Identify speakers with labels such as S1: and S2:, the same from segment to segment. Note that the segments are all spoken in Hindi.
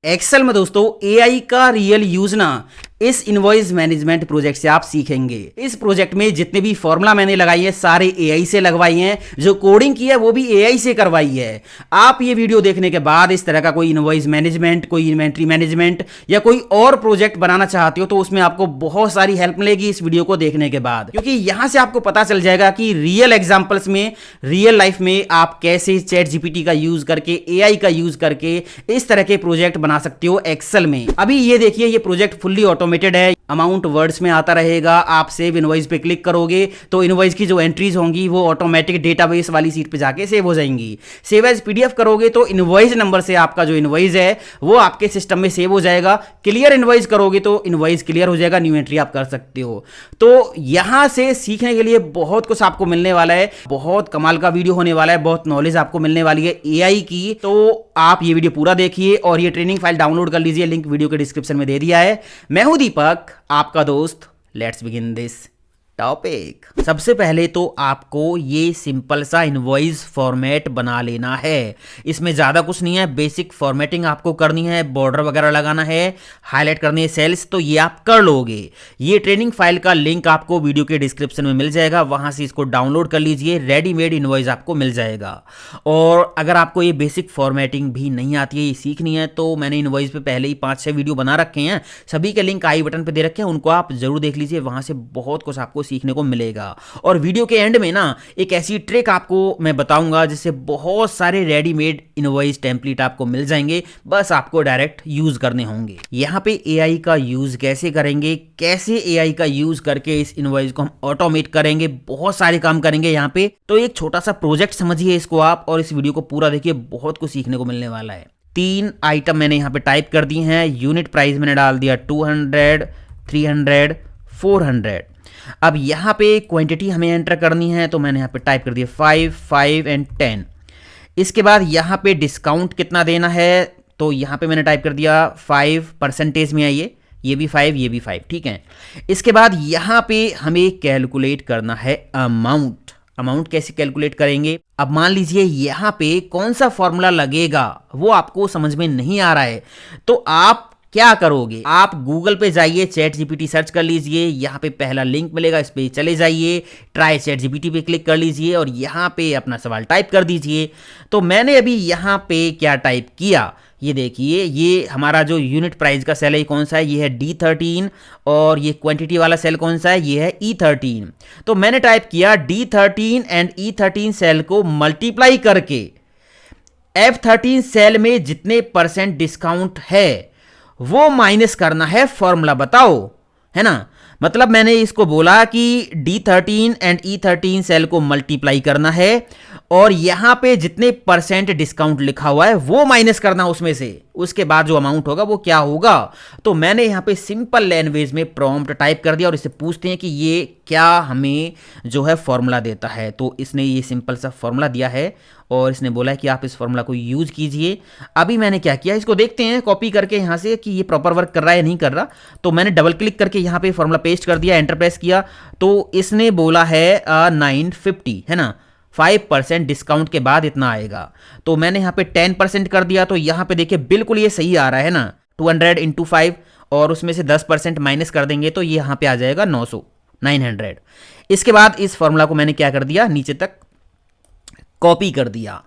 S1: एक्सेल में दोस्तों एआई का रियल यूज ना इस इनवॉइस मैनेजमेंट प्रोजेक्ट से आप सीखेंगे। इस प्रोजेक्ट में जितने भी फॉर्मूला मैंने लगाई है सारे एआई से लगवाई हैं, जो कोडिंग की है वो भी एआई से करवाई है। आप ये वीडियो देखने के बाद इस तरह का कोई इनवॉइस मैनेजमेंट, कोई इन्वेंट्री मैनेजमेंट या कोई और प्रोजेक्ट बनाना चाहते हो तो उसमें आपको बहुत सारी हेल्प मिलेगी इस वीडियो को देखने के बाद, क्योंकि यहां से आपको पता चल जाएगा कि रियल एग्जांपल्स में, रियल लाइफ में आप कैसे चैट जीपीटी का यूज करके, एआई का यूज करके इस तरह के प्रोजेक्ट बना सकते हो एक्सेल में। अभी ये देखिए, ये प्रोजेक्ट फुल्ली ऑटोमेटेड है, अमाउंट वर्ड्स में आता रहेगा। आप सेव इनवॉइस पे क्लिक करोगे तो इनवॉइस की जो एंट्रीज होंगी वो ऑटोमेटिक डेटाबेस वाली सीट पे जाके सेव हो जाएंगी। सेव एज पीडीएफ करोगे तो इनवॉइस नंबर से आपका जो इनवॉइस है वो आपके सिस्टम में सेव हो जाएगा। क्लियर इनवॉइस करोगे तो इनवॉइस क्लियर हो जाएगा, न्यू एंट्री आप कर सकते हो। तो यहां से सीखने के लिए बहुत कुछ आपको मिलने वाला है, बहुत कमाल का वीडियो होने वाला है, बहुत नॉलेज आपको मिलने वाली है एआई की। तो आप ये वीडियो पूरा देखिए और ये ट्रेनिंग फाइल डाउनलोड कर लीजिए, लिंक वीडियो के डिस्क्रिप्शन में दे दिया है। मैं हूं दीपक, आपका दोस्त। Let's begin this topic. सबसे पहले तो आपको ये सिंपल सा इनवॉइस फॉर्मेट बना लेना है। इसमें ज़्यादा कुछ नहीं है, बेसिक फॉर्मेटिंग आपको करनी है, बॉर्डर वगैरह लगाना है, हाईलाइट करनी है सेल्स, तो ये आप कर लोगे। ये ट्रेनिंग फाइल का लिंक आपको वीडियो के डिस्क्रिप्शन में मिल जाएगा, वहाँ से इसको डाउनलोड कर लीजिए। रेडीमेड इनवॉइस आपको मिल जाएगा। और अगर आपको ये बेसिक फॉर्मेटिंग भी नहीं आती है, ये सीखनी है, तो मैंने इनवॉइस पे पहले ही 5-6 वीडियो बना रखे हैं, सभी के लिंक आई बटन पर दे रखे हैं, उनको आप जरूर देख लीजिए। वहाँ से बहुत कुछ आपको सीखने को मिलेगा। और वीडियो के एंड में ना एक ऐसी ट्रिक आपको मैं बताऊंगा जिससे बहुत सारे रेडीमेड इनवॉइस टेम्पलेट आपको मिल जाएंगे, बस आपको डायरेक्ट यूज करने होंगे। यहां पे एआई का यूज कैसे करेंगे, कैसे एआई का यूज करके इस इनवॉइस को हम ऑटोमेट करेंगे, बहुत सारे काम करेंगे यहां पे। तो एक छोटा सा प्रोजेक्ट समझिए इसको आप, और इस वीडियो को पूरा देखिए, बहुत कुछ सीखने को मिलने वाला है। 3 आइटम मैंने यहां पे टाइप कर दी हैं। यूनिट प्राइस मैंने डाल दिया 200, 300, 400। अब यहाँ पे क्वांटिटी हमें एंटर करनी है, तो मैंने यहाँ पे टाइप कर दिया 5, 5 एंड 10। इसके बाद यहाँ पे डिस्काउंट कितना देना है, तो यहाँ पे मैंने टाइप कर दिया 5% में आइए, ये भी 5, ये भी 5, ठीक है। इसके बाद यहाँ पे हमें कैलकुलेट करना है अमाउंट। अमाउंट कैसे कैलकुलेट करेंगे? अब मान लीजिए यहाँ पे कौन सा फॉर्मूला लगेगा वो आपको समझ में नहीं आ रहा है, तो आप क्या करोगे? आप गूगल पे जाइए, चैट जीपीटी सर्च कर लीजिए, यहाँ पे पहला लिंक मिलेगा, इस पे चले जाइए, ट्राई चैट जीपीटी पे क्लिक कर लीजिए और यहाँ पे अपना सवाल टाइप कर दीजिए। तो मैंने अभी यहाँ पे क्या टाइप किया, ये देखिए, ये हमारा जो यूनिट प्राइस का सेल है कौन सा है, ये है D13, और ये क्वांटिटी वाला सेल कौन सा है, ये है E13। तो मैंने टाइप किया D13 एंड E13 सेल को मल्टीप्लाई करके F13 सेल में जितने % डिस्काउंट है वो माइनस करना है फॉर्मूला, बताओ, है ना। मतलब मैंने इसको बोला कि D13 एंड E13 सेल को मल्टीप्लाई करना है और यहां पे जितने % डिस्काउंट लिखा हुआ है वो माइनस करना उसमें से, उसके बाद जो अमाउंट होगा वो क्या होगा। तो मैंने यहां पे सिंपल लैंग्वेज में प्रॉम्प्ट टाइप कर दिया और इससे पूछते हैं कि ये क्या हमें जो है फॉर्मूला देता है। तो इसने ये सिंपल सा फॉर्मूला दिया है और इसने बोला है कि आप इस फॉर्मूला को यूज कीजिए। अभी मैंने क्या किया, इसको देखते हैं कॉपी करके यहाँ से कि ये प्रॉपर वर्क कर रहा है या नहीं कर रहा। तो मैंने डबल क्लिक करके यहाँ पे फॉर्मूला पेस्ट कर दिया, एंटर प्रेस किया, तो इसने बोला है 950, है ना, 5% डिस्काउंट के बाद इतना आएगा। तो मैंने यहाँ पे 10% कर दिया, तो यहाँ पे देखिए बिल्कुल ये सही आ रहा है ना, 200 इंटू 5, और उसमें से 10% माइनस कर देंगे तो ये यहाँ पे आ जाएगा 900। इसके बाद इस फॉर्मूला को मैंने क्या कर दिया, नीचे तक कॉपी कर दिया।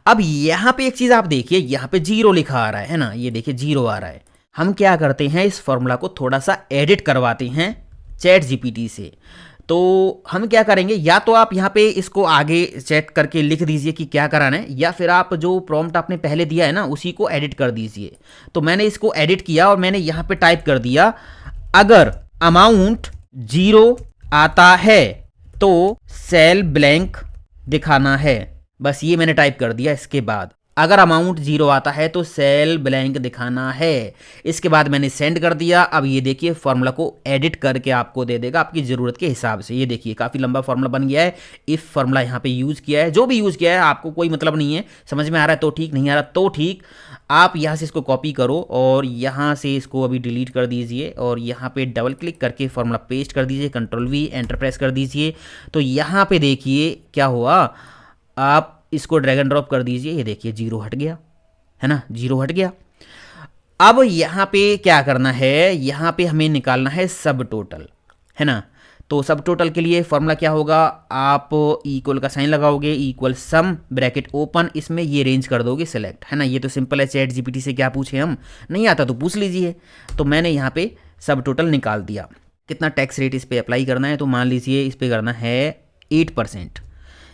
S1: अब यहां पे एक चीज आप देखिए, यहां पे 0 लिखा आ रहा है ना, ये देखिए 0 आ रहा है। हम क्या करते हैं, इस फॉर्मूला को थोड़ा सा एडिट करवाते हैं चैट जीपीटी से। तो हम क्या करेंगे, या तो आप यहाँ पे इसको आगे चेक करके लिख दीजिए कि क्या कराना है, या फिर आप जो प्रॉम्प्ट आपने पहले दिया है ना उसी को एडिट कर दीजिए। तो मैंने इसको एडिट किया और मैंने यहाँ पे टाइप कर दिया, अगर अमाउंट 0 आता है तो सेल ब्लैंक दिखाना है। बस ये मैंने टाइप कर दिया। इसके बाद अगर अमाउंट 0 आता है तो सेल ब्लैंक दिखाना है। इसके बाद मैंने सेंड कर दिया। अब ये देखिए फॉर्मूला को एडिट करके आपको दे देगा आपकी ज़रूरत के हिसाब से। ये देखिए काफ़ी लंबा फॉर्मूला बन गया है। इफ फॉर्मूला यहाँ पे यूज़ किया है, जो भी यूज़ किया है आपको कोई मतलब नहीं है, समझ में आ रहा है तो ठीक, नहीं आ रहा तो ठीक। आप यहाँ से इसको कॉपी करो और यहाँ से इसको अभी डिलीट कर दीजिए और यहाँ पे डबल क्लिक करके फॉर्मूला पेस्ट कर दीजिए, Ctrl+V एंटर प्रेस कर दीजिए। तो यहाँ पे देखिए क्या हुआ, आप इसको ड्रैग एंड ड्रॉप कर दीजिए, ये देखिए 0 हट गया, है ना, 0 हट गया। अब यहाँ पे क्या करना है, यहाँ पे हमें निकालना है सब टोटल, है ना। तो सब टोटल के लिए फॉर्मूला क्या होगा, आप इक्वल का साइन लगाओगे, इक्वल सम ब्रैकेट ओपन, इसमें ये रेंज कर दोगे सिलेक्ट, है ना। ये तो सिंपल है, चैट जीपीटी से क्या पूछे हम, नहीं आता तो पूछ लीजिए। तो मैंने यहाँ पे सब टोटल निकाल दिया। कितना टैक्स रेट इस पर अप्लाई करना है, तो मान लीजिए इस पर करना है 8%।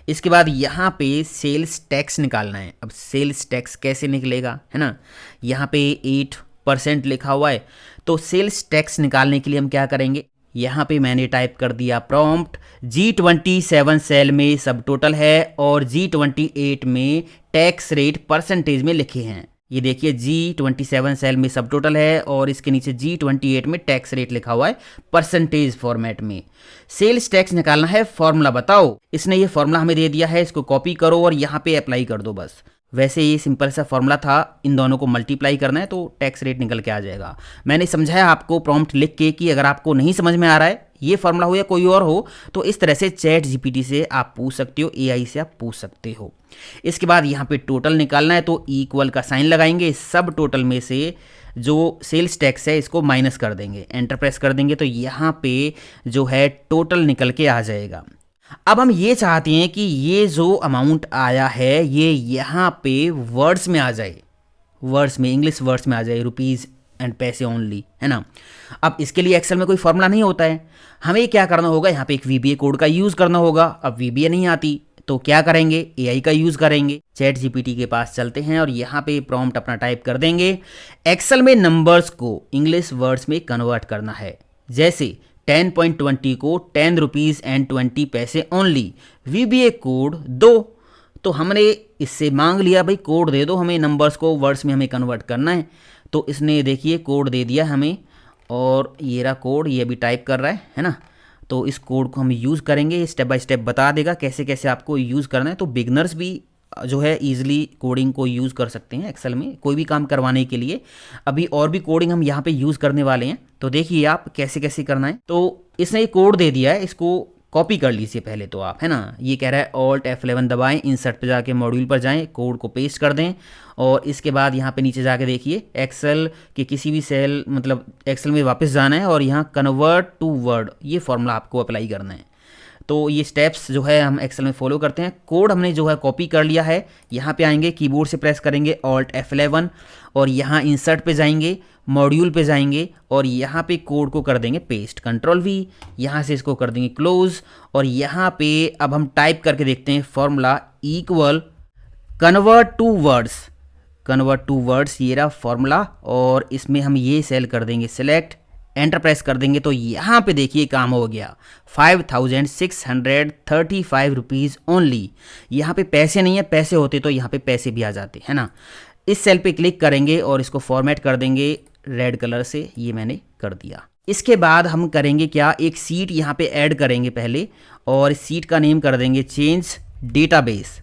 S1: इसके बाद यहाँ पे सेल्स टैक्स निकालना है। अब सेल्स टैक्स कैसे निकलेगा, है ना, यहाँ पे 8% लिखा हुआ है। तो सेल्स टैक्स निकालने के लिए हम क्या करेंगे, यहाँ पे मैंने टाइप कर दिया प्रॉम्प्ट, G27 सेल में सब टोटल है और G28 में टैक्स रेट परसेंटेज में लिखे हैं। ये देखिए G27 सेल में सब टोटल है और इसके नीचे G28 में टैक्स रेट लिखा हुआ है परसेंटेज फॉर्मेट में। सेल्स टैक्स निकालना है, फॉर्मूला बताओ। इसने ये फॉर्मूला हमें दे दिया है, इसको कॉपी करो और यहाँ पे अप्लाई कर दो बस। वैसे ये सिंपल सा फॉर्मूला था, इन दोनों को मल्टीप्लाई करना है तो टैक्स रेट निकल के आ जाएगा। मैंने समझाया आपको प्रॉम्प्ट लिख के कि अगर आपको नहीं समझ में आ रहा है, ये फॉर्मूला हो या कोई और हो, तो इस तरह से चैट जीपीटी से आप पूछ सकते हो, एआई से आप पूछ सकते हो। इसके बाद यहाँ पे टोटल निकालना है, तो इक्वल का साइन लगाएंगे, सब टोटल में से जो सेल्स टैक्स है इसको माइनस कर देंगे, एंटर प्रेस कर देंगे, तो यहाँ पे जो है टोटल निकल के आ जाएगा। अब हम ये चाहते हैं कि ये जो अमाउंट आया है ये यहाँ पे वर्ड्स में आ जाए, वर्ड्स में, इंग्लिश वर्ड्स में आ जाए, रुपीज़ एंड पैसे ओनली, है ना। अब इसके लिए एक्सेल में कोई फॉर्मूला नहीं होता है, हमें क्या करना होगा, यहाँ पे एक VBA कोड का यूज़ करना होगा। अब VBA नहीं आती तो क्या करेंगे, AI का यूज़ करेंगे। चैट जीपीटी के पास चलते हैं और यहाँ पे प्रॉम्प्ट अपना टाइप कर देंगे। एक्सेल में नंबर्स को इंग्लिश वर्ड्स में कन्वर्ट करना है, जैसे 10.20 को 10 रुपीज़ एंड 20 पैसे ओनली, VBA कोड दो। तो हमने इससे मांग लिया भाई कोड दे दो हमें, नंबर्स को वर्ड्स में हमें कन्वर्ट करना है। तो इसने देखिए कोड दे दिया हमें और ये रहा कोड, ये भी टाइप कर रहा है ना। तो इस कोड को हम यूज़ करेंगे, स्टेप बाय स्टेप बता देगा कैसे कैसे आपको यूज़ करना है। तो बिगनर्स भी जो है ईजिली कोडिंग को यूज़ कर सकते हैं एक्सेल में कोई भी काम करवाने के लिए। अभी और भी कोडिंग हम यहाँ पे यूज़ करने वाले हैं, तो देखिए आप कैसे कैसे करना है। तो इसने ये कोड दे दिया है, इसको कॉपी कर लीजिए पहले तो आप, है ना। ये कह रहा है Alt F11 दबाएं, इंसर्ट पे जाके मॉड्यूल पर जाएं, कोड को पेस्ट कर दें और इसके बाद यहाँ पे नीचे जाके देखिए एक्सेल के किसी भी सेल, मतलब एक्सेल में वापस जाना है और यहाँ कन्वर्ट टू वर्ड, ये फॉर्मूला आपको अप्लाई करना है। तो ये स्टेप्स जो है हम एक्सेल में फॉलो करते हैं। कोड हमने जो है कॉपी कर लिया है, यहाँ पे आएंगे, कीबोर्ड से प्रेस करेंगे Alt F11 और यहाँ इंसर्ट पे जाएंगे, मॉड्यूल पे जाएंगे और यहाँ पे कोड को कर देंगे पेस्ट, Ctrl V, यहाँ से इसको कर देंगे क्लोज और यहाँ पे अब हम टाइप करके देखते हैं formula equal convert to words, ये रहा फॉर्मूला और इसमें हम ये सेल कर देंगे सिलेक्ट, एंटर प्रेस कर देंगे तो यहाँ पे देखिए काम हो गया 5635 रुपीज़ ओनली। यहाँ पे पैसे नहीं है, पैसे होते तो यहाँ पे पैसे भी आ जाते, है ना। इस सेल पे क्लिक करेंगे और इसको फॉर्मेट कर देंगे रेड कलर से, ये मैंने कर दिया। इसके बाद हम करेंगे क्या, एक सीट यहाँ पे ऐड करेंगे पहले और इस सीट का नेम कर देंगे चेंज डेटाबेस।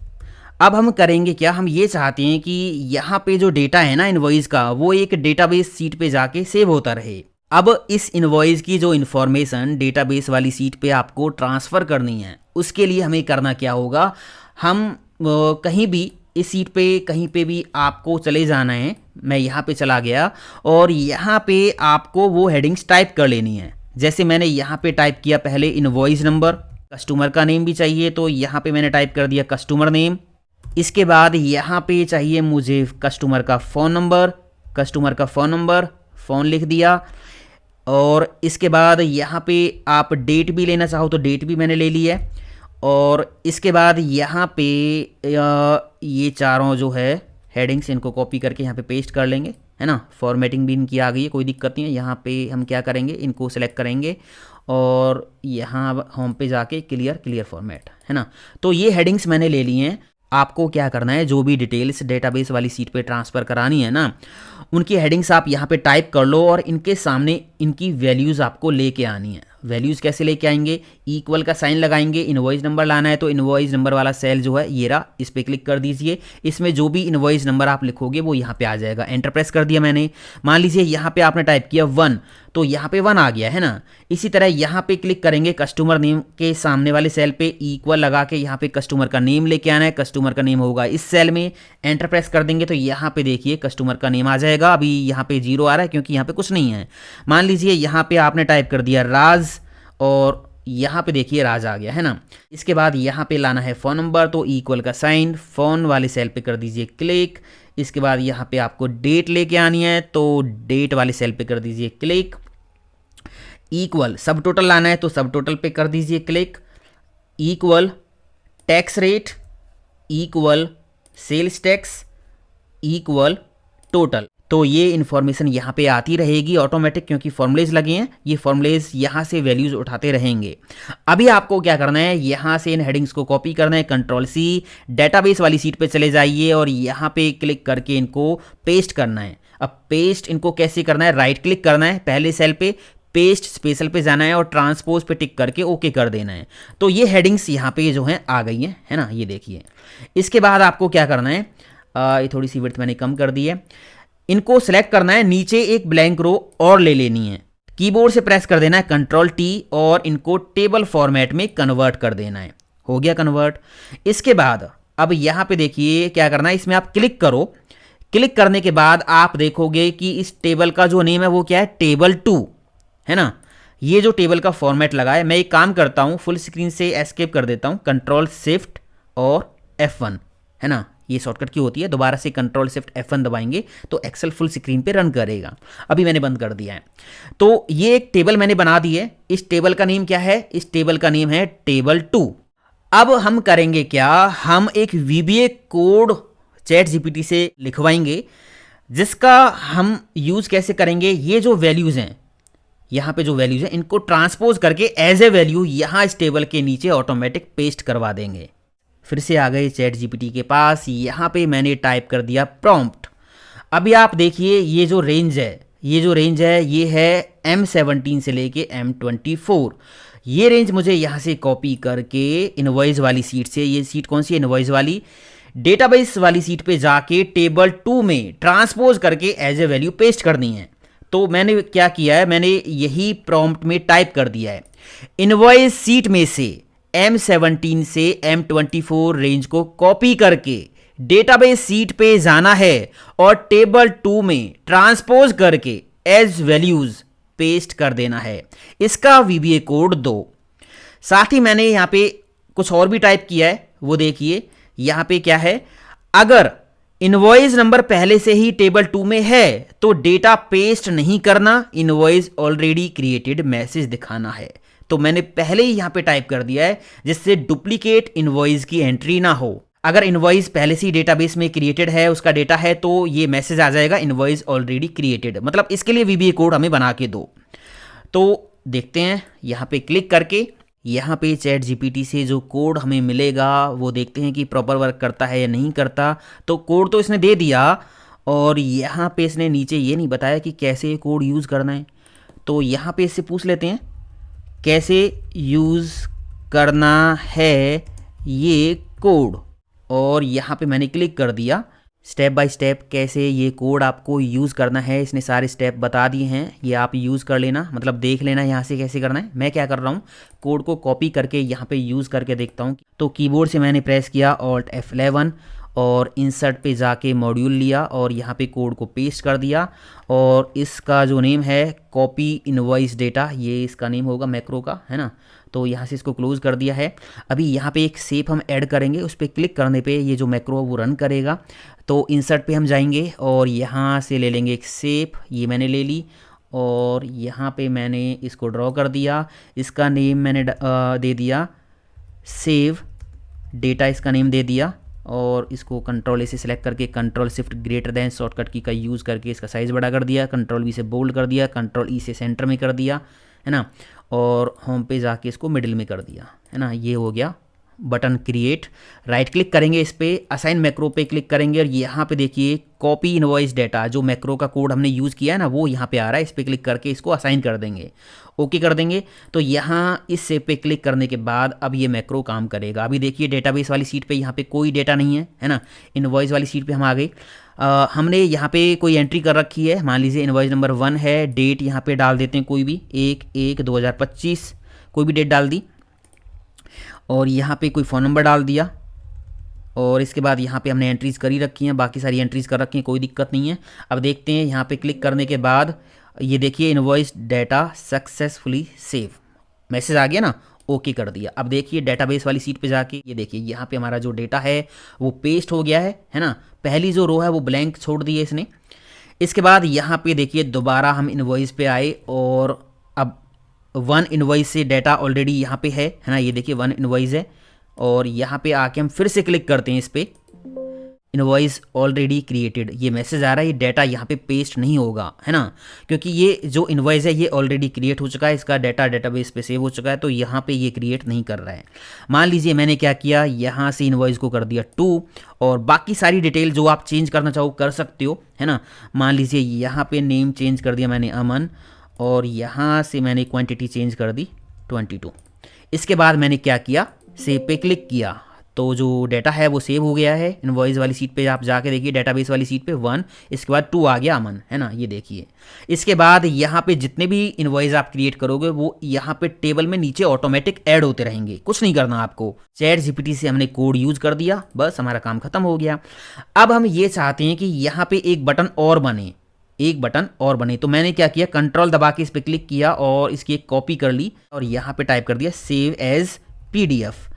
S1: अब हम करेंगे क्या, हम ये चाहते हैं कि यहाँ पे जो डेटा है ना इनवॉइस का, वो एक डेटाबेस सीट पे जाके सेव होता रहे। अब इस इनवॉइस की जो इन्फॉर्मेशन डेटाबेस वाली सीट पे आपको ट्रांसफ़र करनी है, उसके लिए हमें करना क्या होगा, हम कहीं भी इस सीट पे कहीं पे भी आपको चले जाना है। मैं यहाँ पे चला गया और यहाँ पे आपको वो हेडिंग्स टाइप कर लेनी है। जैसे मैंने यहाँ पे टाइप किया पहले इनवॉइस नंबर, कस्टमर का नेम भी चाहिए तो यहाँ पे मैंने टाइप कर दिया कस्टमर नेम। इसके बाद यहाँ पे चाहिए मुझे कस्टमर का फ़ोन नंबर, फ़ोन लिख दिया और इसके बाद यहाँ पे आप डेट भी लेना चाहो तो डेट भी मैंने ले ली है और इसके बाद यहाँ पे ये चारों जो है हेडिंग्स, इनको कॉपी करके यहाँ पे पेस्ट कर लेंगे, है ना। फॉर्मेटिंग भी इनकी आ गई है, कोई दिक्कत नहीं है। यहाँ पे हम क्या करेंगे, इनको सेलेक्ट करेंगे और यहाँ होम पे जाके क्लियर फॉर्मेट, है ना। तो ये हेडिंग्स मैंने ले ली हैं। आपको क्या करना है, जो भी डिटेल्स डेटाबेस वाली सीट पे ट्रांसफ़र करानी है ना, उनकी हेडिंग्स आप यहाँ पे टाइप कर लो और इनके सामने इनकी वैल्यूज़ आपको लेके आनी है। वैल्यूज़ कैसे लेके आएंगे, इक्वल का साइन लगाएंगे, इनवॉइस नंबर लाना है तो इनवॉइस नंबर वाला सेल जो है ये रहा, इस पर क्लिक कर दीजिए। इसमें जो भी इनवॉइस नंबर आप लिखोगे वो यहाँ पे आ जाएगा। एंटर प्रेस कर दिया मैंने। मान लीजिए यहाँ पे आपने टाइप किया 1, तो यहाँ पे 1 आ गया है ना। इसी तरह यहाँ पे क्लिक करेंगे, कस्टमर नेम के सामने वाले सेल पे इक्वल लगा के यहाँ पे कस्टमर का नेम लेके आना है। कस्टमर का नेम होगा इस सेल में, एंटर प्रेस कर देंगे तो यहाँ पे देखिए कस्टमर का नेम आ जाएगा। अभी यहाँ पे 0 आ रहा है क्योंकि यहाँ पे कुछ नहीं है। मान लीजिए यहाँ पे आपने टाइप कर दिया राज और यहाँ पे देखिए राज आ गया है ना। इसके बाद यहाँ पे लाना है फ़ोन नंबर, तो इक्वल का साइन, फ़ोन वाले सेल पे कर दीजिए क्लिक। इसके बाद यहाँ पे आपको डेट लेके आनी है, तो डेट वाले सेल पे कर दीजिए क्लिक। इक्वल सब टोटल लाना है तो सब टोटल पे कर दीजिए click. Equal tax rate, equal sales tax, equal total. तो ये इन्फॉर्मेशन यहाँ पे आती रहेगी ऑटोमेटिक, क्योंकि फॉर्मुलेज लगे हैं। ये फॉर्मुलेज यहाँ से वैल्यूज उठाते रहेंगे। अभी आपको क्या करना है, यहाँ से इन हेडिंग्स को कॉपी करना है, कंट्रोल-C, डेटाबेस वाली सीट पे चले जाइए और यहाँ पे क्लिक करके इनको पेस्ट करना है। अब पेस्ट इनको कैसे करना है, राइट क्लिक करना है पहले सेल पे, पेस्ट स्पेशल पे जाना है और ट्रांसपोज पे टिक करके ओके कर देना है। तो ये हेडिंग्स यहाँ पे जो हैं आ गई हैं, है ना, ये देखिए। इसके बाद आपको क्या करना है, ये थोड़ी सी विड्थ मैंने कम कर दी है। इनको सेलेक्ट करना है, नीचे एक ब्लैंक रो और ले लेनी है, कीबोर्ड से प्रेस कर देना है Ctrl+T और इनको टेबल फॉर्मेट में कन्वर्ट कर देना है। हो गया कन्वर्ट। इसके बाद अब यहाँ पे देखिए क्या करना है, इसमें आप क्लिक करो। क्लिक करने के बाद आप देखोगे कि इस टेबल का जो नेम है वो क्या है, टेबल 2 है ना। ये जो टेबल का फॉर्मेट लगा है, मैं एक काम करता हूँ, फुल स्क्रीन से एस्केप कर देता हूँ, Ctrl+Shift और F1 है ना। ये शॉर्टकट की होती है, दोबारा से Ctrl+Shift F1 दबाएंगे तो एक्सेल फुल स्क्रीन पे रन करेगा। अभी मैंने बंद कर दिया है। तो ये एक टेबल मैंने बना दी है। इस टेबल का नेम क्या है, इस टेबल का नेम है टेबल 2। अब हम करेंगे क्या, हम एक VBA कोड ChatGPT से लिखवाएंगे, जिसका हम यूज़ कैसे करेंगे, ये जो वैल्यूज़ हैं यहाँ पे जो वैल्यूज़ हैं इनको ट्रांसपोज करके एज ए वैल्यू यहाँ इस टेबल के नीचे ऑटोमेटिक पेस्ट करवा देंगे। फिर से आ गए ChatGPT के पास, यहाँ पे मैंने टाइप कर दिया प्रॉम्प्ट। अभी आप देखिए ये जो रेंज है ये है M17 से लेके M24। ये रेंज मुझे यहाँ से कॉपी करके इनवॉइस वाली सीट से, ये सीट कौन सी है, इनवॉइस वाली, डेटाबेस वाली सीट पे जाके टेबल 2 में ट्रांसपोज करके एज ए वैल्यू पेस्ट करनी है। तो मैंने क्या किया है, मैंने यही प्रॉम्प्ट में टाइप कर दिया है, इनवॉइस सीट में से M17 से M24 रेंज को कॉपी करके डेटाबेस सीट पे जाना है और टेबल 2 में ट्रांसपोज करके एज वैल्यूज पेस्ट कर देना है। इसका VBA कोड 2। साथ ही मैंने यहाँ पे कुछ और भी टाइप किया है, वो देखिए यहाँ पे क्या है, अगर इनवॉइस नंबर पहले से ही टेबल 2 में है तो डेटा पेस्ट नहीं करना, इनवॉइस ऑलरेडी क्रिएटेड मैसेज दिखाना है। तो मैंने पहले ही यहाँ पे टाइप कर दिया है, जिससे डुप्लीकेट इनवॉइस की एंट्री ना हो। अगर इनवॉइस पहले से ही डेटाबेस में क्रिएटेड है, उसका डेटा है, तो ये मैसेज आ जाएगा इनवॉइस ऑलरेडी क्रिएटेड, मतलब इसके लिए VBA कोड हमें बना के दो। तो देखते हैं यहाँ पे क्लिक करके, यहाँ पे ChatGPT से जो कोड हमें मिलेगा वो देखते हैं कि प्रॉपर वर्क करता है या नहीं करता। तो कोड तो इसने दे दिया और यहाँ पे इसने नीचे ये नहीं बताया कि कैसे कोड यूज़ करना है। तो यहाँ पे इससे पूछ लेते हैं कैसे यूज़ करना है ये कोड, और यहाँ पे मैंने क्लिक कर दिया। स्टेप बाय स्टेप कैसे ये कोड आपको यूज़ करना है, इसने सारे स्टेप बता दिए हैं, ये आप यूज़ कर लेना, मतलब देख लेना यहाँ से कैसे करना है। मैं क्या कर रहा हूँ, कोड को कॉपी करके यहाँ पे यूज़ करके देखता हूँ। तो कीबोर्ड से मैंने प्रेस किया Alt F11 और इंसर्ट पे जाके मॉड्यूल लिया और यहाँ पे कोड को पेस्ट कर दिया। और इसका जो नेम है कॉपी इनवॉइस डेटा, ये इसका नेम होगा मैक्रो का, है ना। तो यहाँ से इसको क्लोज कर दिया है। अभी यहाँ पे एक शेप हम ऐड करेंगे, उस पर क्लिक करने पे ये जो मैक्रो वो रन करेगा। तो इंसर्ट पे हम जाएंगे और यहाँ से ले लेंगे एक शेप, ये मैंने ले ली और यहाँ पे मैंने इसको ड्रॉ कर दिया। इसका नेम मैंने दे दिया सेव डेटा, इसका नेम दे दिया और इसको Ctrl+A से सिलेक्ट करके Ctrl+Shift शॉर्टकट की का यूज़ करके इसका साइज़ बड़ा कर दिया, Ctrl+V से बोल्ड कर दिया, Ctrl+E से सेंटर में कर दिया, है ना। और होम पे जाके इसको मिडिल में कर दिया, है ना। ये हो गया बटन क्रिएट, राइट क्लिक करेंगे, इस पे असाइन मैक्रो पे क्लिक करेंगे और यहाँ पे देखिए कॉपी इनवॉइस डेटा, जो मैक्रो का कोड हमने यूज़ किया है ना वो यहाँ पे आ रहा है, इस पे क्लिक करके इसको असाइन कर देंगे, ओके कर देंगे। तो यहाँ इस सेव पे क्लिक करने के बाद अब ये मैक्रो काम करेगा। अभी देखिए डेटाबेस वाली सीट पे यहाँ पे कोई डेटा नहीं है ना, इनवॉइस वाली सीट पे हम आ गए। हमने यहाँ पे कोई एंट्री कर रखी है, मान लीजिए इनवॉइस नंबर 1 है, डेट यहाँ पे डाल देते हैं कोई भी 1/1/2025, कोई भी डेट डाल दी और यहाँ पे कोई फ़ोन नंबर डाल दिया और इसके बाद यहाँ पे हमने एंट्रीज़ करी रखी हैं, बाकी सारी एंट्रीज़ कर रखी हैं, कोई दिक्कत नहीं है। अब देखते हैं यहाँ पे क्लिक करने के बाद ये देखिए invoice data successfully save, message आ गया ना, ओके कर दिया। अब देखिए डेटाबेस वाली सीट पे जाके ये देखिए यहाँ पे हमारा जो डेटा है वो पेस्ट हो गया है ना, पहली जो रो है वो ब्लैंक छोड़ दी है इसने। इसके बाद यहाँ पे देखिए दोबारा हम इनवॉइस पे आए और अब 1 इनवॉइस से डेटा ऑलरेडी यहाँ पे है ना, ये देखिए 1 इनवॉइस है और यहाँ पे आके हम फिर से क्लिक करते हैं इस पे, इनवॉइस ऑलरेडी क्रिएटेड, ये मैसेज आ रहा है, ये डाटा यहाँ पे पेस्ट नहीं होगा है ना, क्योंकि ये जो इनवॉइस है ये ऑलरेडी क्रिएट हो चुका है, इसका डाटा डेटाबेस पे सेव हो चुका है, तो यहाँ पे ये क्रिएट नहीं कर रहा है। मान लीजिए मैंने क्या किया, यहाँ से इनवॉइस को कर दिया 2 और बाकी सारी डिटेल जो आप चेंज करना चाहो कर सकते हो है ना। मान लीजिए यहाँ पे नेम चेंज कर दिया मैंने अमन और यहाँ से मैंने क्वांटिटी चेंज कर दी 22। इसके बाद मैंने क्या किया, सेव पे क्लिक किया तो जो डाटा है वो सेव हो गया है। इनवॉइस वाली सीट पे आप जाके देखिए, डेटाबेस वाली सीट पे 1, इसके बाद 2 आ गया अमन है ना, ये देखिए। इसके बाद यहाँ पे जितने भी इनवॉइस आप क्रिएट करोगे वो यहाँ पे टेबल में नीचे ऑटोमेटिक ऐड होते रहेंगे, कुछ नहीं करना आपको। चैट जीपीटी से हमने कोड यूज कर दिया, बस हमारा काम खत्म हो गया। अब हम ये चाहते हैं कि यहाँ पे एक बटन और बने, तो मैंने क्या किया, कंट्रोल दबा के इस पर क्लिक किया और इसकी एक कॉपी कर ली और यहाँ पे टाइप कर दिया सेव एज PDF।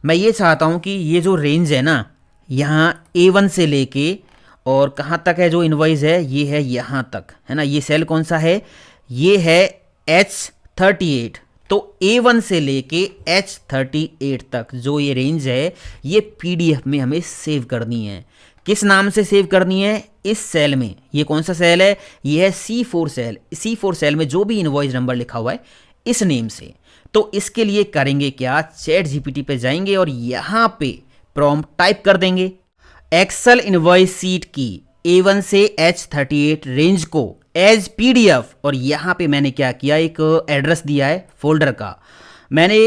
S1: मैं ये चाहता हूँ कि ये जो रेंज है ना, यहाँ A1 से लेके और कहाँ तक है जो इनवॉइस है, ये है यहाँ तक है ना। ये सेल कौन सा है, ये है H38। तो A1 से लेके H38 तक जो ये रेंज है ये PDF में हमें सेव करनी है। किस नाम से सेव करनी है, इस सेल में। ये कौन सा सेल है, ये है C4 सेल। C4 सेल में जो भी इनवॉइस नंबर लिखा हुआ है इस नेम से। तो इसके लिए करेंगे क्या, चैट जीपीटी पे जाएंगे और यहाँ पे प्रॉम्प्ट टाइप कर देंगे, एक्सेल इनवॉइस सीट की A1 से H38 रेंज को एज PDF। और यहाँ पे मैंने क्या किया, एक एड्रेस दिया है फोल्डर का। मैंने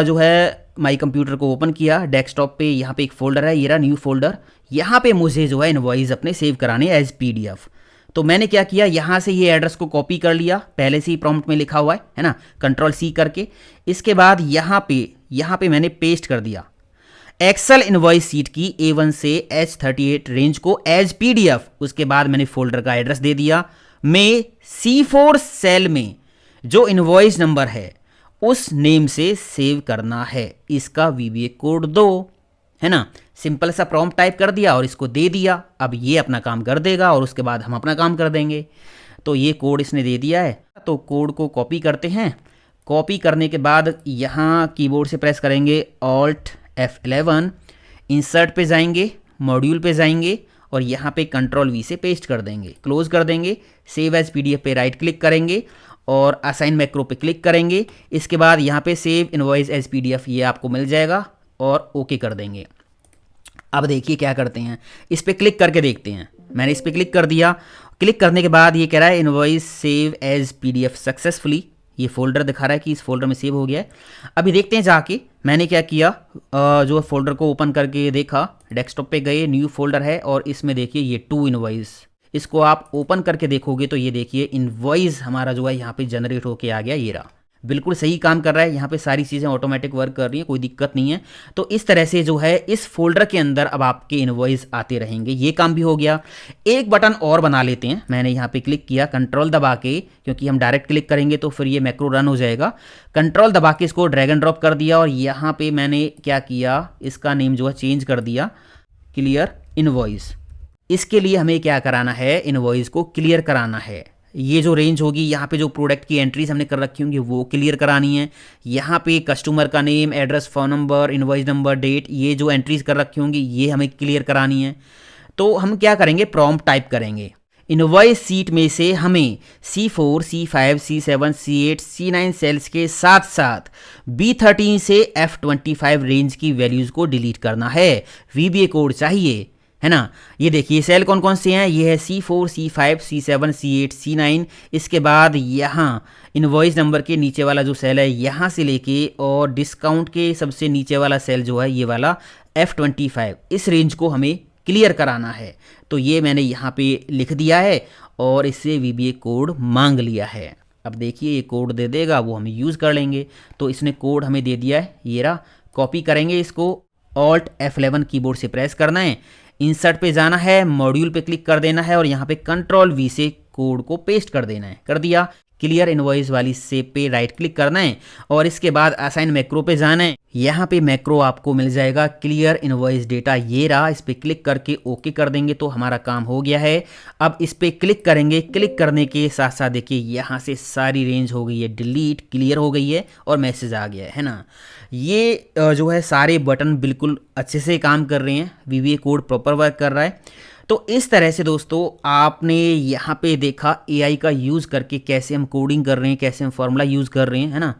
S1: जो है माई कंप्यूटर को ओपन किया, डेस्कटॉप पे यहाँ पे एक फोल्डर है, ये रहा न्यू फोल्डर। यहाँ पे मुझे जो है इनवॉइस अपने सेव कराने एज PDF। तो मैंने क्या किया, यहाँ से ये एड्रेस को कॉपी कर लिया, पहले से ही प्रॉम्प्ट में लिखा हुआ है ना, कंट्रोल-C करके। इसके बाद यहाँ पे मैंने पेस्ट कर दिया एक्सेल इनवॉइस सीट की A1 से H38 रेंज को एज PDF। उसके बाद मैंने फोल्डर का एड्रेस दे दिया, मैं C4 सेल में जो इनवॉइस नंबर है उस नेम से सेव करना है, इसका VBA कोड दो है ना। सिंपल सा प्रॉम्प्ट टाइप कर दिया और इसको दे दिया। अब ये अपना काम कर देगा और उसके बाद हम अपना काम कर देंगे। तो ये कोड इसने दे दिया है, तो कोड को कॉपी करते हैं। कॉपी करने के बाद यहाँ कीबोर्ड से प्रेस करेंगे Alt F11, इंसर्ट पे जाएंगे, मॉड्यूल पे जाएंगे और यहाँ पे Ctrl+V से पेस्ट कर देंगे, क्लोज कर देंगे। सेव एज PDF पे राइट क्लिक करेंगे और असाइन मैक्रो पे क्लिक करेंगे। इसके बाद यहाँ पे सेव इनवॉइस एज PDF ये आपको मिल जाएगा और ओके कर देंगे। अब देखिए क्या करते हैं, इस पर क्लिक करके देखते हैं। मैंने इस पर क्लिक कर दिया, क्लिक करने के बाद ये कह रहा है invoice save as PDF successfully, ये फोल्डर दिखा रहा है कि इस फोल्डर में सेव हो गया है। अभी देखते हैं जाके मैंने क्या किया, जो फोल्डर को ओपन करके देखा, डेस्कटॉप पे गए, न्यू फोल्डर है और इसमें देखिए ये 2 इनवॉइस, इसको आप ओपन करके देखोगे तो ये देखिए इनवॉइस हमारा जो है यहाँ पे जनरेट होके आ गया, ये रहा। बिल्कुल सही काम कर रहा है, यहाँ पे सारी चीज़ें ऑटोमेटिक वर्क कर रही हैं, कोई दिक्कत नहीं है। तो इस तरह से जो है इस फोल्डर के अंदर अब आपके इनवॉइस आते रहेंगे। ये काम भी हो गया। एक बटन और बना लेते हैं। मैंने यहाँ पे क्लिक किया कंट्रोल दबा के, क्योंकि हम डायरेक्ट क्लिक करेंगे तो फिर ये मैक्रो रन हो जाएगा। कंट्रोल दबा के इसको ड्रैग एंड ड्रॉप कर दिया और यहाँ पे मैंने क्या किया, इसका नेम जो है चेंज कर दिया, क्लियर इनवॉइस। इसके लिए हमें क्या कराना है, इनवॉइस को क्लियर कराना है। ये जो रेंज होगी, यहाँ पे जो प्रोडक्ट की एंट्रीज हमने कर रखी होंगी वो क्लियर करानी है। यहाँ पे कस्टमर का name, address, phone number, invoice number, date, ये जो एंट्रीज कर रखी होंगी ये हमें क्लियर करानी है। तो हम क्या करेंगे, प्रॉम्प्ट टाइप करेंगे, इनवॉइस सीट में से हमें C4, C5, C7, C8, C9 sales के साथ साथ B13 से F25 रेंज की वैल्यूज़ को डिलीट करना है। VBA कोड चाहिए, है ना। ये देखिए सेल कौन कौन से हैं, ये है C4, C5, C7, C8, C9। इसके बाद यहाँ इनवॉइस नंबर के नीचे वाला जो सेल है यहाँ से लेके और डिस्काउंट के सबसे नीचे वाला सेल जो है ये वाला F25, इस रेंज को हमें क्लियर कराना है। तो ये मैंने यहाँ पे लिख दिया है और इससे VBA कोड मांग लिया है। अब देखिए ये कोड दे देगा, वो हम यूज़ कर लेंगे। तो इसने कोड हमें दे दिया है, ये रहा। कॉपी करेंगे इसको, Alt F11 कीबोर्ड से प्रेस करना है, इंसर्ट पे जाना है, मॉड्यूल पे क्लिक कर देना है और यहाँ पे Ctrl V से कोड को पेस्ट कर देना है। कर दिया। क्लियर इनवॉइस वाली सेव पे राइट क्लिक करना है और इसके बाद असाइन मैक्रो पे जाना है। यहाँ पे मैक्रो आपको मिल जाएगा क्लियर इनवॉइस डेटा, ये रहा। इस पे क्लिक करके ओके कर देंगे तो हमारा काम हो गया है। अब इस पे क्लिक करेंगे, क्लिक करने के साथ साथ देखिए यहाँ से सारी रेंज हो गई है डिलीट, क्लियर हो गई है और मैसेज आ गया है ना। ये जो है सारे बटन बिल्कुल अच्छे से काम कर रहे हैं, VBA कोड प्रॉपर वर्क कर रहा है। तो इस तरह से दोस्तों आपने यहाँ पे देखा AI का यूज़ करके कैसे हम कोडिंग कर रहे हैं, कैसे हम फॉर्मूला यूज़ कर रहे हैं, है ना।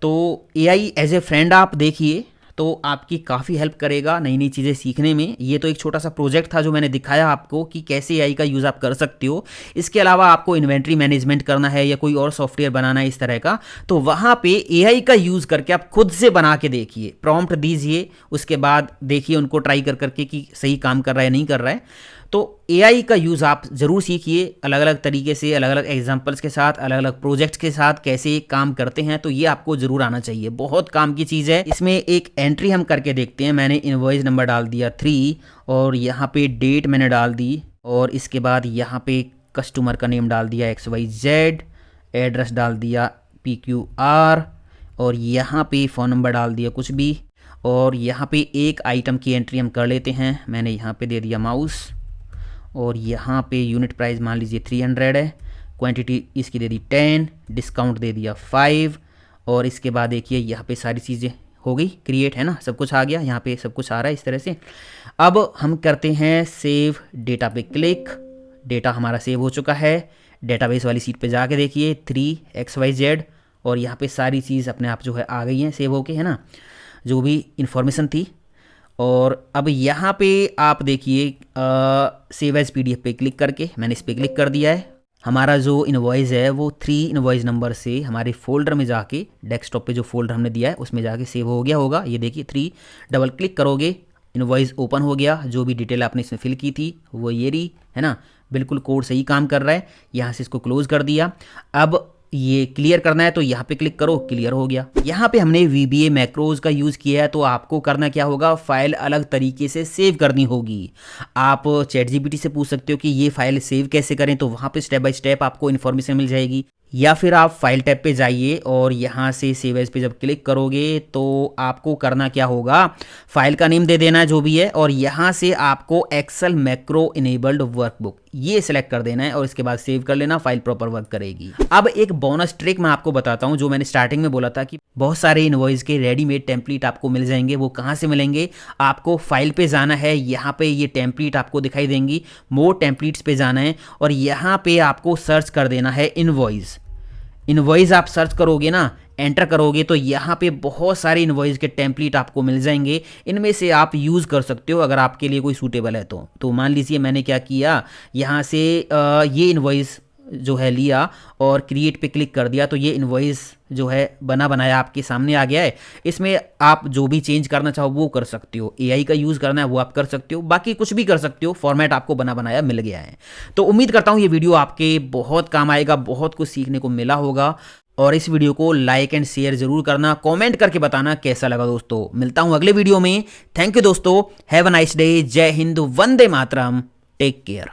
S1: तो AI एज ए फ्रेंड आप देखिए तो आपकी काफ़ी हेल्प करेगा नई नई चीज़ें सीखने में। ये तो एक छोटा सा प्रोजेक्ट था जो मैंने दिखाया आपको कि कैसे AI का यूज़ आप कर सकते हो। इसके अलावा आपको इन्वेंट्री मैनेजमेंट करना है या कोई और सॉफ्टवेयर बनाना है इस तरह का, तो वहाँ पे AI का यूज़ करके आप खुद से बना के देखिए, प्रॉम्प्ट दीजिए, उसके बाद देखिए उनको ट्राई कर करके कि सही काम कर रहा है या नहीं कर रहा है। तो AI का यूज़ आप ज़रूर सीखिए, अलग अलग तरीके से, अलग अलग एग्जांपल्स के साथ, अलग अलग प्रोजेक्ट्स के साथ कैसे काम करते हैं, तो ये आपको ज़रूर आना चाहिए। बहुत काम की चीज़ है। इसमें एक एंट्री हम करके देखते हैं। मैंने इनवॉइस नंबर डाल दिया 3 और यहाँ पे डेट मैंने डाल दी और इसके बाद यहाँ पे कस्टमर का नेम डाल दिया XYZ, एड्रेस डाल दिया PQR और यहाँ पे फ़ोन नंबर डाल दिया कुछ भी। और यहाँ पे एक आइटम की एंट्री हम कर लेते हैं। मैंने यहाँ पे दे दिया माउस और यहाँ पे यूनिट प्राइस मान लीजिए 300 है, क्वांटिटी इसकी दे दी 10, डिस्काउंट दे दिया 5 और इसके बाद देखिए यहाँ पे सारी चीज़ें हो गई क्रिएट, है ना। सब कुछ आ गया, यहाँ पे सब कुछ आ रहा है इस तरह से। अब हम करते हैं सेव डेटा पे क्लिक। डेटा हमारा सेव हो चुका है। डेटाबेस वाली सीट पे जाके देखिए 3XYZ और यहाँ पे सारी चीज़ अपने आप जो है आ गई हैं सेव होके, है ना, जो भी इंफॉर्मेशन थी। और अब यहाँ पे आप देखिए सेव एज PDF पे क्लिक करके मैंने इस पर क्लिक कर दिया है। हमारा जो इनवॉइस है वो 3 इनवॉइस नंबर से हमारे फोल्डर में जाके, डेस्कटॉप पे जो फोल्डर हमने दिया है उसमें जाके सेव हो गया होगा। ये देखिए 3, डबल क्लिक करोगे इनवॉइस ओपन हो गया। जो भी डिटेल आपने इसमें फिल की थी वो ये रही, है ना। बिल्कुल कोड सही काम कर रहा है। यहाँ से इसको क्लोज कर दिया। अब ये क्लियर करना है तो यहाँ पे क्लिक करो, क्लियर हो गया। यहाँ पे हमने VBA मैक्रोज का यूज़ किया है। तो आपको करना क्या होगा, फाइल अलग तरीके से सेव करनी होगी। आप ChatGPT से पूछ सकते हो कि ये फाइल सेव कैसे करें, तो वहाँ पे स्टेप बाय स्टेप आपको इन्फॉर्मेशन मिल जाएगी। या फिर आप फाइल टैब पे जाइए और यहाँ से सेव एज पे जब क्लिक करोगे तो आपको करना क्या होगा, फाइल का नेम दे देना है जो भी है और यहाँ से आपको एक्सेल मैक्रो इनेबल्ड वर्कबुक ये सिलेक्ट कर देना है और इसके बाद सेव कर लेना, फाइल प्रॉपर वर्क करेगी। अब एक बोनस ट्रिक मैं आपको बताता हूँ, जो मैंने स्टार्टिंग में बोला था कि बहुत सारे इनवॉइस के रेडीमेड टेम्पलेट आपको मिल जाएंगे। वो कहाँ से मिलेंगे, आपको फाइल पे जाना है, यहाँ पे ये टेम्पलेट आपको दिखाई देंगी, मोर टेम्पलेट्स पे जाना है और यहाँ पे आपको सर्च कर देना है इनवॉइस। इनवॉइस आप सर्च करोगे ना, एंटर करोगे तो यहाँ पे बहुत सारे इनवॉइस के टेम्पलेट आपको मिल जाएंगे। इनमें से आप यूज़ कर सकते हो अगर आपके लिए कोई सूटेबल है तो मान लीजिए मैंने क्या किया, यहाँ से ये इनवॉइस जो है लिया और क्रिएट पे क्लिक कर दिया तो ये इनवॉइस जो है बना बनाया आपके सामने आ गया है। इसमें आप जो भी चेंज करना चाहो वो कर सकते हो, AI का यूज़ करना है वो आप कर सकते हो, बाकी कुछ भी कर सकते हो। फॉर्मेट आपको बना बनाया मिल गया है। तो उम्मीद करता हूँ ये वीडियो आपके बहुत काम आएगा, बहुत कुछ सीखने को मिला होगा। और इस वीडियो को लाइक एंड शेयर जरूर करना, कमेंट करके बताना कैसा लगा दोस्तों। मिलता हूँ अगले वीडियो में। थैंक यू दोस्तों, हैव अ नाइस डे। जय हिंद, वंदे मातरम, टेक केयर।